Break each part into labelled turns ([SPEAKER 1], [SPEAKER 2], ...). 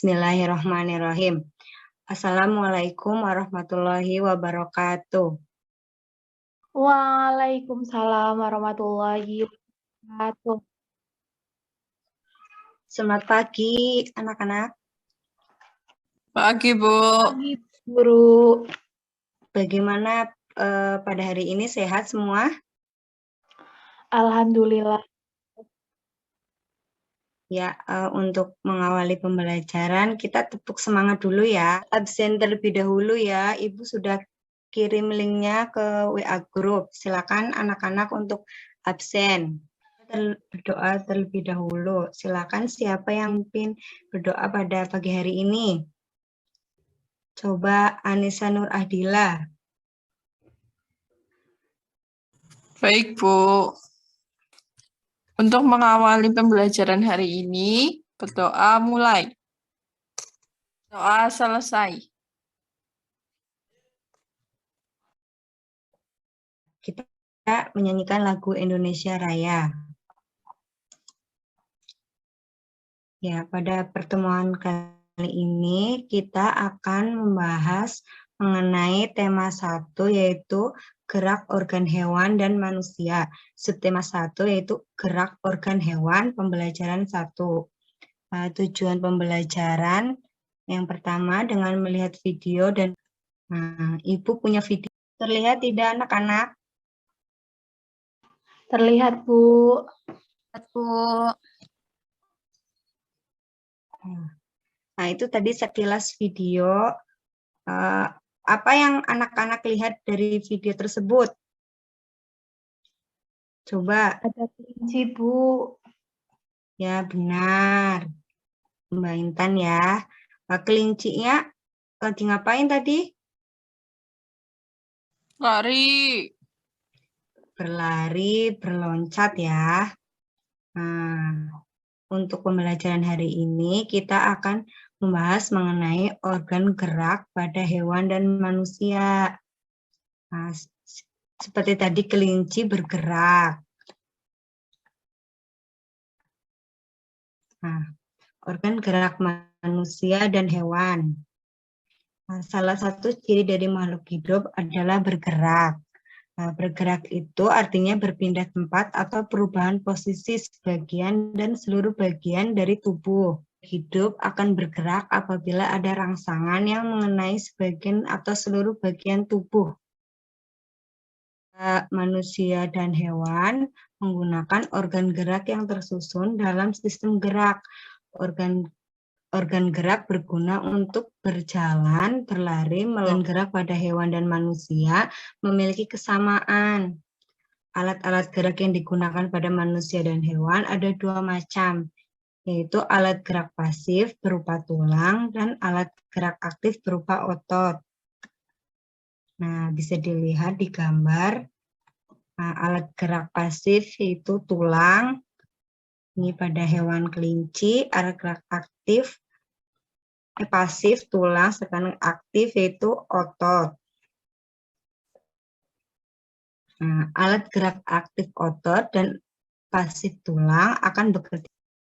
[SPEAKER 1] Bismillahirrahmanirrahim. Assalamualaikum warahmatullahi wabarakatuh.
[SPEAKER 2] Waalaikumsalam warahmatullahi wabarakatuh.
[SPEAKER 1] Selamat pagi, anak-anak.
[SPEAKER 3] Pagi, Bu.
[SPEAKER 2] Pagi, Guru.
[SPEAKER 1] Bagaimana pada hari ini, sehat semua?
[SPEAKER 2] Alhamdulillah.
[SPEAKER 1] Ya, untuk mengawali pembelajaran, kita tepuk semangat dulu ya. Absen terlebih dahulu ya. Ibu sudah kirim linknya ke WA Group. Silakan anak-anak untuk absen. Berdoa terlebih dahulu. Silakan siapa yang pimpin berdoa pada pagi hari ini. Coba Anissa Nur Ahdila.
[SPEAKER 3] Baik, Bu. Untuk mengawali pembelajaran hari ini, berdoa mulai. Doa selesai.
[SPEAKER 1] Kita menyanyikan lagu Indonesia Raya. Ya, pada pertemuan kali ini kita akan membahas mengenai tema 1 yaitu gerak organ hewan dan manusia. Subtema 1 yaitu gerak organ hewan, pembelajaran 1. Tujuan pembelajaran yang pertama dengan melihat video dan Ibu punya video. Terlihat tidak anak-anak?
[SPEAKER 2] Terlihat, Bu.
[SPEAKER 1] Nah, itu tadi sekilas video. Apa yang anak-anak lihat dari video tersebut? Coba.
[SPEAKER 2] Ada kelinci, Bu.
[SPEAKER 1] Ya, benar. Mbak Intan ya. Kelincinya lagi ngapain tadi?
[SPEAKER 3] Lari.
[SPEAKER 1] Berlari, berloncat ya. Nah, untuk pembelajaran hari ini kita akan membahas mengenai organ gerak pada hewan dan manusia. Nah, seperti tadi kelinci bergerak. Nah, organ gerak manusia dan hewan. Nah, salah satu ciri dari makhluk hidup adalah bergerak. Nah, bergerak itu artinya berpindah tempat atau perubahan posisi sebagian dan seluruh bagian dari tubuh. Hidup akan bergerak apabila ada rangsangan yang mengenai sebagian atau seluruh bagian tubuh. Manusia dan hewan menggunakan organ gerak yang tersusun dalam sistem gerak. Organ gerak berguna untuk berjalan, berlari, melakukan gerak pada hewan dan manusia memiliki kesamaan. Alat-alat gerak yang digunakan pada manusia dan hewan ada dua macam, yaitu alat gerak pasif berupa tulang dan alat gerak aktif berupa otot. Nah, bisa dilihat di gambar. Nah, alat gerak pasif yaitu tulang. Ini pada hewan kelinci, alat gerak aktif pasif tulang, sedangkan aktif yaitu otot. Nah, alat gerak aktif otot dan pasif tulang akan bekerja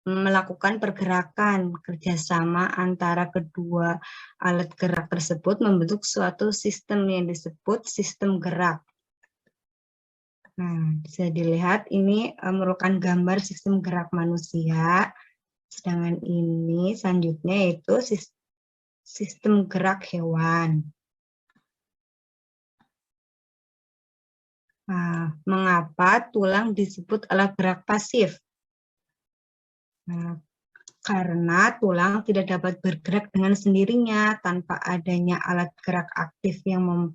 [SPEAKER 1] melakukan pergerakan. Kerjasama antara kedua alat gerak tersebut membentuk suatu sistem yang disebut sistem gerak. Nah, bisa dilihat ini merupakan gambar sistem gerak manusia. Sedangkan ini selanjutnya yaitu sistem gerak hewan. Nah, mengapa tulang disebut alat gerak pasif? Nah, karena tulang tidak dapat bergerak dengan sendirinya tanpa adanya alat gerak aktif yang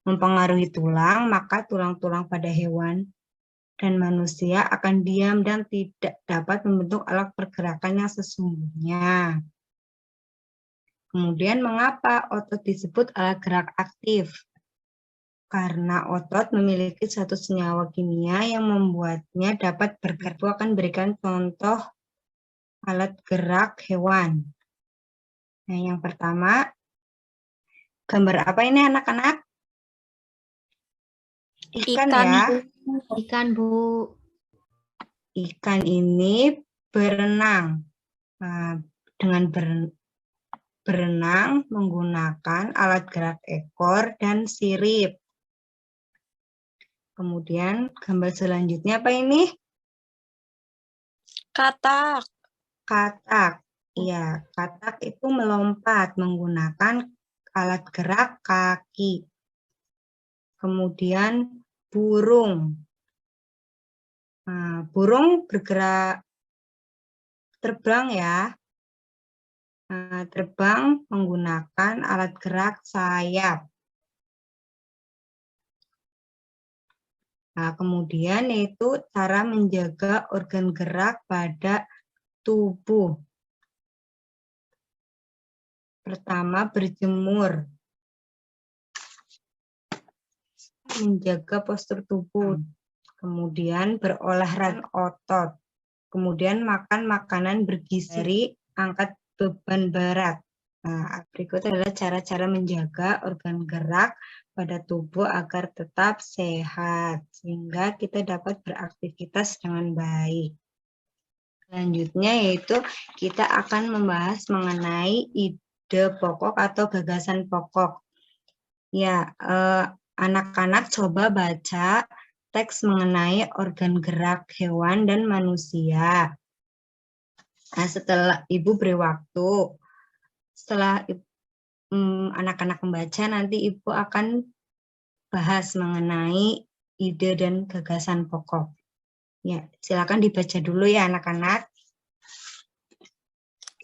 [SPEAKER 1] mempengaruhi tulang, maka tulang-tulang pada hewan dan manusia akan diam dan tidak dapat membentuk alat pergerakan yang sesungguhnya. Kemudian mengapa otot disebut alat gerak aktif? Karena otot memiliki satu senyawa kimia yang membuatnya dapat bergerak. Aku akan berikan contoh alat gerak hewan. Nah, yang pertama, gambar apa ini anak-anak? Ikan ya.
[SPEAKER 2] Ikan, Bu.
[SPEAKER 1] Ikan ini berenang. Nah, dengan berenang menggunakan alat gerak ekor dan sirip. Kemudian gambar selanjutnya apa ini?
[SPEAKER 3] Katak.
[SPEAKER 1] Katak. Iya, katak itu melompat menggunakan alat gerak kaki. Kemudian burung. Nah, burung bergerak terbang ya. Nah, terbang menggunakan alat gerak sayap. Nah, kemudian yaitu cara menjaga organ gerak pada tubuh. Pertama, berjemur. Menjaga postur tubuh. Kemudian berolahraga otot. Kemudian makan makanan bergizi, angkat beban berat. Nah, berikut adalah cara-cara menjaga organ gerak pada tubuh agar tetap sehat, sehingga kita dapat beraktivitas dengan baik. Selanjutnya yaitu kita akan membahas mengenai ide pokok atau gagasan pokok. Ya, anak-anak coba baca teks mengenai organ gerak hewan dan manusia. Nah, setelah Ibu beri waktu, setelah anak-anak membaca, nanti Ibu akan bahas mengenai ide dan gagasan pokok. Ya, silakan dibaca dulu ya anak-anak.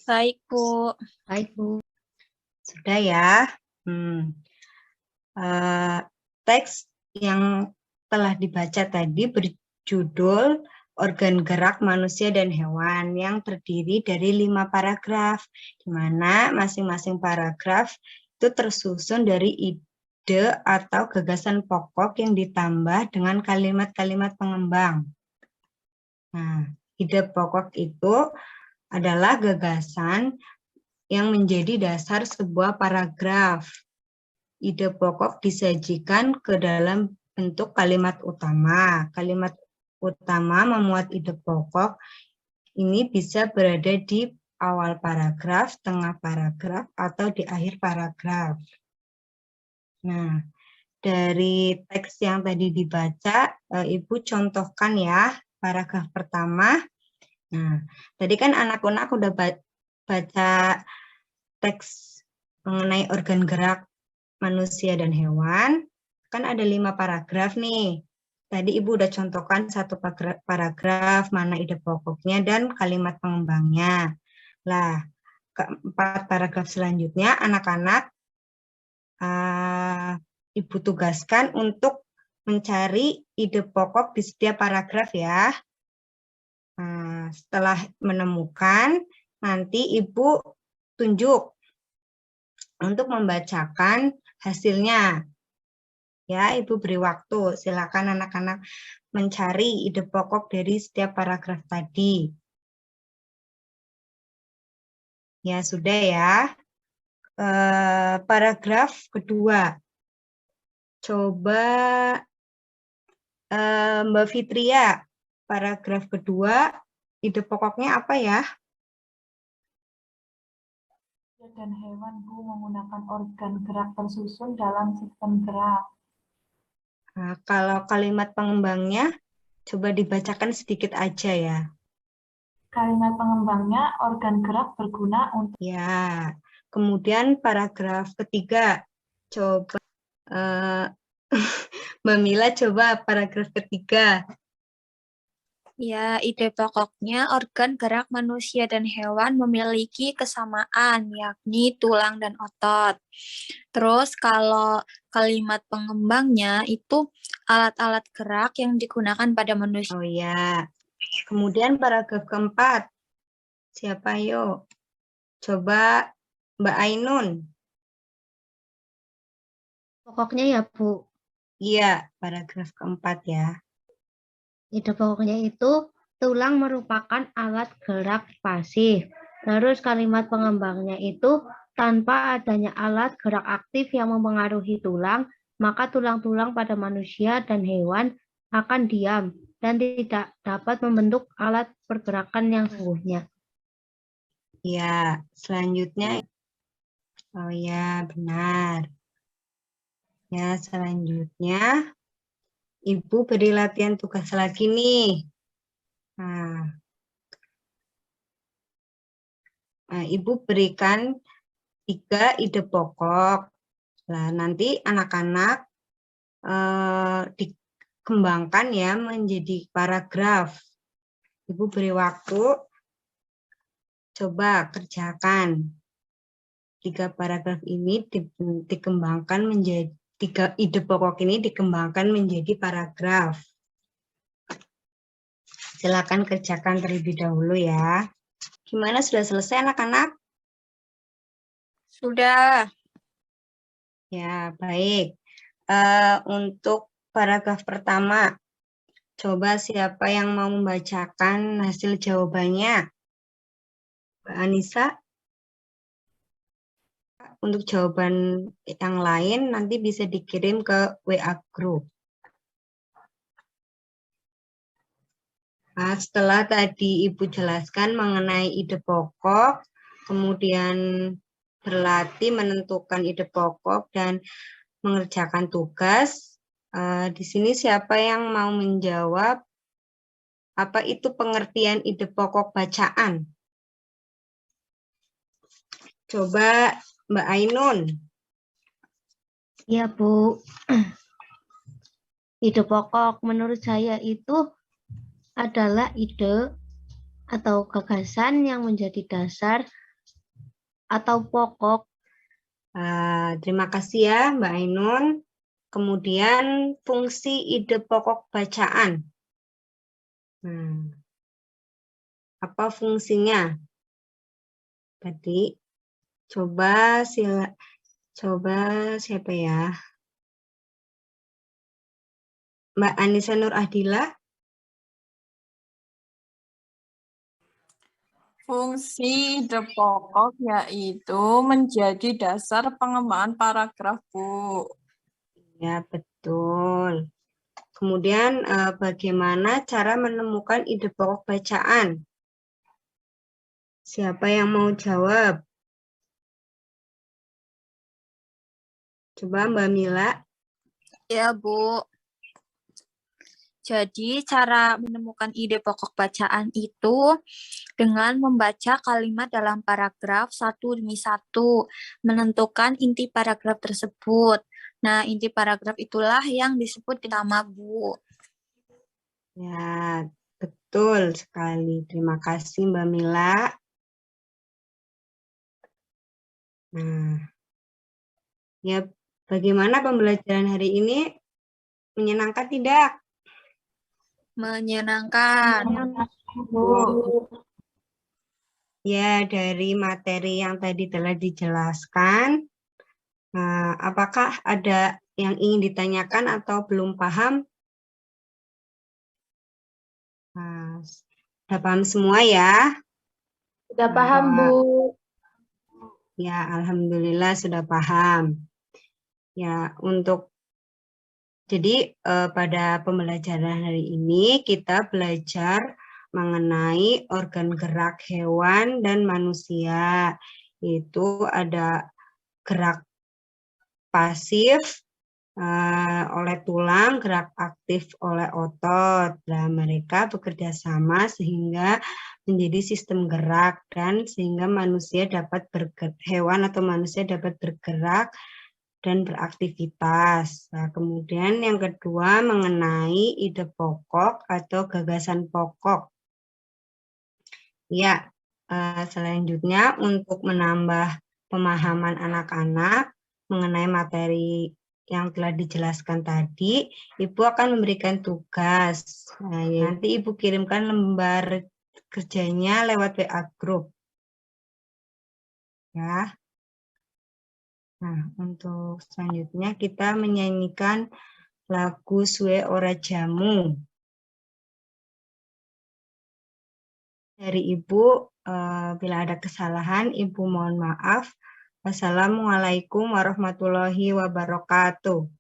[SPEAKER 3] Baik, Bu.
[SPEAKER 2] Baik, Bu.
[SPEAKER 1] Sudah ya. Teks yang telah dibaca tadi berjudul Organ Gerak Manusia dan Hewan yang terdiri dari 5 paragraf, di mana masing-masing paragraf itu tersusun dari ide atau gagasan pokok yang ditambah dengan kalimat-kalimat pengembang. Nah, ide pokok itu adalah gagasan yang menjadi dasar sebuah paragraf. Ide pokok disajikan ke dalam bentuk kalimat utama. Kalimat utama memuat ide pokok ini bisa berada di awal paragraf, tengah paragraf, atau di akhir paragraf. Nah, dari teks yang tadi dibaca, Ibu contohkan ya paragraf pertama. Nah, tadi kan anak-anak udah baca teks mengenai organ gerak manusia dan hewan, kan ada 5 paragraf nih. Tadi Ibu udah contohkan satu paragraf, mana ide pokoknya dan kalimat pengembangnya. Lah, keempat paragraf selanjutnya anak-anak Ibu tugaskan untuk mencari ide pokok di setiap paragraf ya. Nah, setelah menemukan, nanti Ibu tunjuk untuk membacakan hasilnya. Ya, Ibu beri waktu. Silakan anak-anak mencari ide pokok dari setiap paragraf tadi. Ya, sudah ya. Paragraf kedua. Coba Mbak Fitria, paragraf kedua, ide pokoknya apa ya?
[SPEAKER 2] Dan hewan, Bu, menggunakan organ gerak tersusun dalam sistem gerak.
[SPEAKER 1] Nah, kalau kalimat pengembangnya, coba dibacakan sedikit aja ya.
[SPEAKER 2] Kalimat pengembangnya, organ gerak berguna untuk...
[SPEAKER 1] Ya, kemudian paragraf ketiga, coba Mbak Mila coba paragraf ketiga.
[SPEAKER 4] Ya, ide pokoknya organ gerak manusia dan hewan memiliki kesamaan, yakni tulang dan otot. Terus kalau kalimat pengembangnya itu alat-alat gerak yang digunakan pada manusia.
[SPEAKER 1] Oh ya, kemudian paragraf keempat. Siapa yuk? Coba Mbak Ainun.
[SPEAKER 2] Pokoknya ya, Bu.
[SPEAKER 1] Iya, paragraf keempat ya.
[SPEAKER 2] Ide pokoknya itu tulang merupakan alat gerak pasif. Terus kalimat pengembangnya itu tanpa adanya alat gerak aktif yang mempengaruhi tulang, maka tulang-tulang pada manusia dan hewan akan diam dan tidak dapat membentuk alat pergerakan yang sungguhnya.
[SPEAKER 1] Ya, selanjutnya Oh ya, benar. Ya, selanjutnya Ibu beri latihan tugas lagi nih. Nah, Ibu berikan 3 ide pokok. Nah, nanti anak-anak dikembangkan ya menjadi paragraf. Ibu beri waktu, coba kerjakan. 3 paragraf ini dikembangkan menjadi 3 ide pokok ini dikembangkan menjadi paragraf. Silakan kerjakan terlebih dahulu ya. Gimana, sudah selesai anak-anak?
[SPEAKER 4] Sudah.
[SPEAKER 1] Ya, baik. Untuk paragraf pertama, coba siapa yang mau membacakan hasil jawabannya? Mbak Anissa? Untuk jawaban yang lain nanti bisa dikirim ke WA Group. Nah, setelah tadi Ibu jelaskan mengenai ide pokok, kemudian berlatih menentukan ide pokok dan mengerjakan tugas, di sini siapa yang mau menjawab apa itu pengertian ide pokok bacaan? Coba Mbak Ainun.
[SPEAKER 2] Ya, Bu. Ide pokok menurut saya itu adalah ide atau gagasan yang menjadi dasar atau pokok.
[SPEAKER 1] Terima kasih ya Mbak Ainun. Kemudian fungsi ide pokok bacaan. Apa fungsinya? Tadi coba siapa ya? Mbak Anissa Nur Adila.
[SPEAKER 3] Fungsi ide pokok yaitu menjadi dasar pengembangan paragraf, Bu.
[SPEAKER 1] Ya, betul. Kemudian bagaimana cara menemukan ide pokok bacaan? Siapa yang mau jawab? Coba Mbak Mila.
[SPEAKER 4] Ya, Bu. Jadi, cara menemukan ide pokok bacaan itu dengan membaca kalimat dalam paragraf satu demi satu, menentukan inti paragraf tersebut. Nah, inti paragraf itulah yang disebut nama, Bu.
[SPEAKER 1] Ya, betul sekali. Terima kasih Mbak Mila. Nah, ya, bagaimana pembelajaran hari ini? Menyenangkan tidak?
[SPEAKER 4] Menyenangkan.
[SPEAKER 1] Ya, dari materi yang tadi telah dijelaskan, apakah ada yang ingin ditanyakan atau belum paham? Sudah paham semua ya?
[SPEAKER 2] Sudah paham, Bu.
[SPEAKER 1] Ya, alhamdulillah sudah paham. Ya, jadi pada pembelajaran hari ini kita belajar mengenai organ gerak hewan dan manusia. Itu ada gerak pasif oleh tulang, gerak aktif oleh otot. Nah, mereka bekerja sama sehingga menjadi sistem gerak dan sehingga hewan atau manusia dapat bergerak dan beraktivitas. Nah, kemudian yang kedua mengenai ide pokok atau gagasan pokok. Ya, selanjutnya untuk menambah pemahaman anak-anak mengenai materi yang telah dijelaskan tadi, Ibu akan memberikan tugas. Nah, nanti Ibu kirimkan lembar kerjanya lewat WA Group. Ya. Nah, untuk selanjutnya kita menyanyikan lagu Suwe Ora Jamu. Dari Ibu, bila ada kesalahan, Ibu mohon maaf. Wassalamualaikum warahmatullahi wabarakatuh.